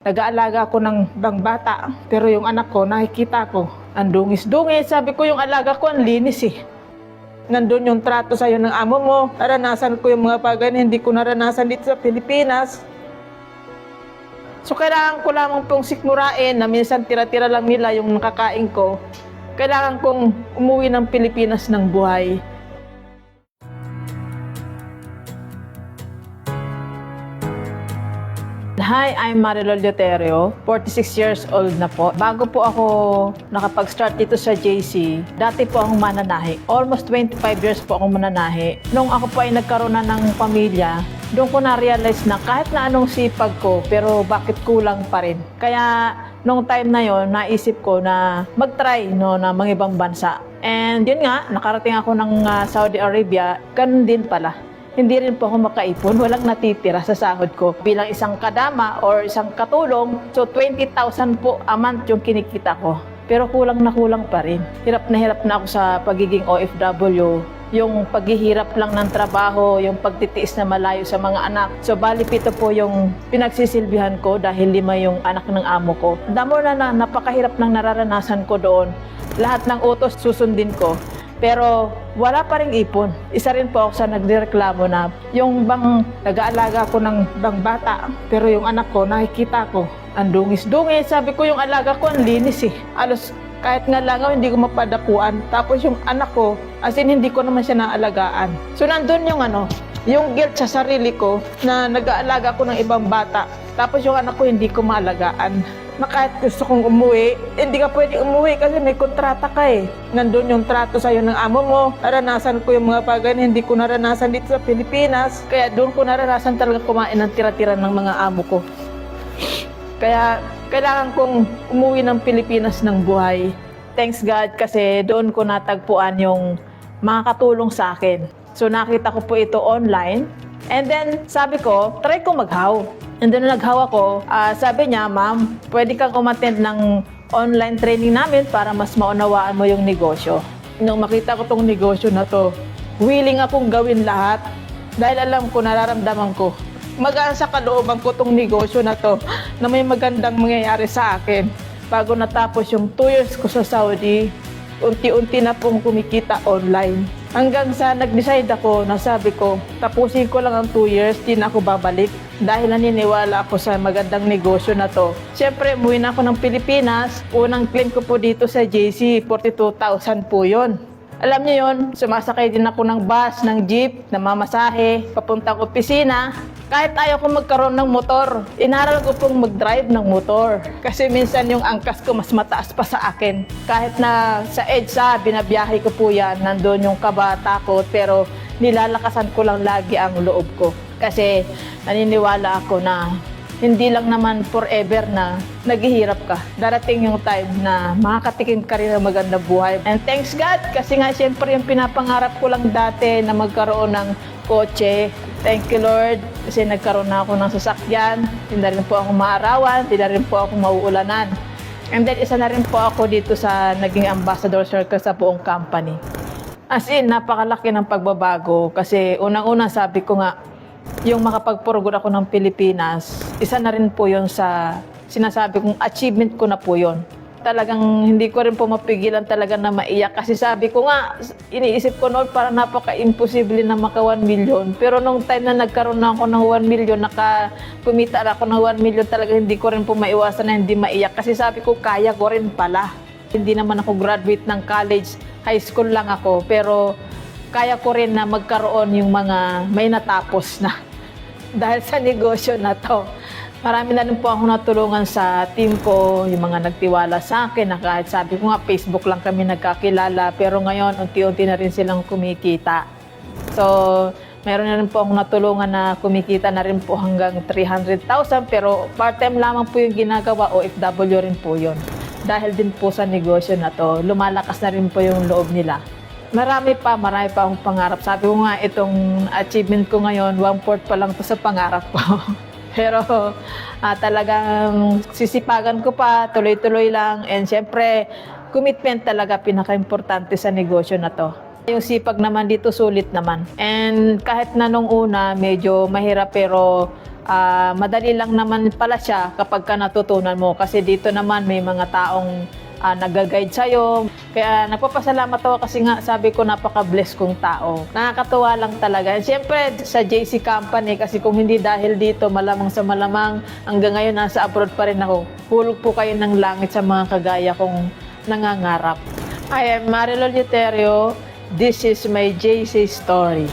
Nag-aalaga ako ng ibang bata, pero yung anak ko, nakikita ko, ang dungis-dungis. Sabi ko, yung alaga ko, ang linis eh. Nandun yung trato sa'yo ng amo mo. Naranasan ko yung mga bagay na hindi ko naranasan dito sa Pilipinas. So, kailangan ko lamang pong sikmurain na minsan tira-tira lang nila yung nakakain ko. Kailangan kong umuwi ng Pilipinas ng buhay. Hi, I'm Marilol Deuterio, 46 years old na po. Bago po ako nakapag-start dito sa JC, dati po akong mananahi. Almost 25 years po akong mananahi. Nung ako po ay nagkaroon na ng pamilya, doon ko na-realize na kahit na anong sipag ko, pero bakit kulang pa rin. Kaya nung time na yon, naisip ko na mag-try na mga ibang bansa. And yun nga, nakarating ako ng Saudi Arabia, ganun din pala. Hindi rin po ako makaipon, walang natitira sa sahod ko. Bilang isang kadama or isang katulong, so 20,000 po a month yung kinikita ko. Pero kulang na pa rin. Hirap na ako sa pagiging OFW. Yung paghihirap lang ng trabaho, yung pagtitiis na malayo sa mga anak. So bali 7 po yung pinagsisilbihan ko dahil 5 yung anak ng amo ko. Damo na napakahirap ng nararanasan ko doon. Lahat ng utos susundin ko. Pero wala pa ring ipon. Isa rin po ako sa nagreklamo na yung bang nag-aalaga ako ng bang bata, pero yung anak ko, nakikita ko, ang dungis-dungis. Sabi ko, yung alaga ko, ang linis eh. Alos, kahit nga langaw, hindi ko mapadapuan. Tapos yung anak ko, as in, hindi ko naman siya naalagaan. So, nandun yung guilt sa sarili ko na nag-aalaga ko ng ibang bata. Tapos yung anak ko, hindi ko maalagaan. Na kahit gusto kong umuwi, hindi ka pwede umuwi kasi may kontrata ka eh. Nandun yung trato sa'yo ng amo mo. Naranasan ko yung mga bagay na hindi ko naranasan dito sa Pilipinas. Kaya doon ko naranasan talaga kumain ng tira-tira ng mga amo ko. Kaya kailangan kong umuwi ng Pilipinas ng buhay. Thanks God kasi doon ko natagpuan yung mga katulong sa akin. So nakita ko po ito online. And then sabi ko, try ko maghaw. And then naghaw ako, sabi niya, ma'am, pwede kang umattend ng online training namin para mas maunawaan mo yung negosyo. Nung makita ko tong negosyo na to, willing akong gawin lahat dahil alam ko, nararamdaman ko. Magaan sa kalooban ko tong negosyo na to na may magandang mangyayari sa akin. Bago natapos yung 2 years ko sa Saudi, unti-unti na pong kumikita online. Hanggang sa nag-decide ako na sabi ko, tapusin ko lang ang 2 years, di na ako babalik. Dahil naniniwala ako sa magandang negosyo na to. Siyempre, umuwi na ako ng Pilipinas. Unang claim ko po dito sa JC, 42,000 po yun. Alam niyo yun, sumasakay din ako ng bus, ng jeep, namamasahe, papuntang opisina. Kahit ayaw ko magkaroon ng motor, inaral ko pong mag-drive ng motor. Kasi minsan yung angkas ko mas mataas pa sa akin. Kahit na sa EDSA, binabiyahe ko po yan, nandun yung kaba, takot, pero nilalakasan ko lang lagi ang loob ko. Kasi naniniwala ako na hindi lang naman forever na naghihirap ka. Darating yung time na makakatikim ka rin ng magandang buhay. And thanks God, kasi nga siyempre yung pinapangarap ko lang dati na magkaroon ng kotse. Thank you Lord, kasi nagkaroon na ako ng sasakyan. Hindi na rin po ako maarawan, hindi na rin po ako mauulanan. And then isa na rin po ako dito sa naging ambassador circle sa buong company. As in, napakalaki ng pagbabago kasi unang-una sabi ko nga, yung makapagpurugod ako ng Pilipinas, isa na rin po yun sa sinasabi kong achievement ko na po yun. Talagang hindi ko rin po mapigilan talaga na maiyak kasi sabi ko nga, iniisip ko noon parang napaka-imposible na maka 1 million. Pero nung time na nagkaroon na ako ng 1 million, kumita ako ng 1 million, talaga hindi ko rin po maiwasan na hindi maiyak kasi sabi ko kaya ko rin pala. Hindi naman ako graduate ng college, high school lang ako, pero kaya ko rin na magkaroon yung mga may natapos na dahil sa negosyo na to. Marami na rin po ako natulungan sa team ko, yung mga nagtiwala sa akin na kahit sabi ko nga Facebook lang kami nagkakilala pero ngayon unti-unti na rin silang kumikita. So meron na rin po akong natulungan na kumikita na rin po hanggang 300,000 pero part-time lamang po yung ginagawa, OFW rin po yun. Dahil din po sa negosyo na to, lumalakas na rin po yung loob nila. Marami pa akong pangarap. Sabi ko nga, itong achievement ko ngayon, 1/4 pa lang to sa pangarap ko. Pero talagang sisipagan ko pa, tuloy-tuloy lang. And syempre, commitment talaga pinaka-importante sa negosyo na to. Yung sipag naman dito, sulit naman. And kahit na nung una, medyo mahirap pero Madali lang naman pala siya kapag ka natutunan mo kasi dito naman may mga taong nag-guide sa'yo. Kaya nagpapasalamat ako kasi nga sabi ko napaka-bless kong tao. Nakakatuwa lang talaga. Siyempre sa JC Company kasi kung hindi dahil dito malamang sa malamang hanggang ngayon nasa abroad pa rin ako. Hulog po kayo ng langit sa mga kagaya kong nangangarap. I am Marilol Deuterio. This is my JC story.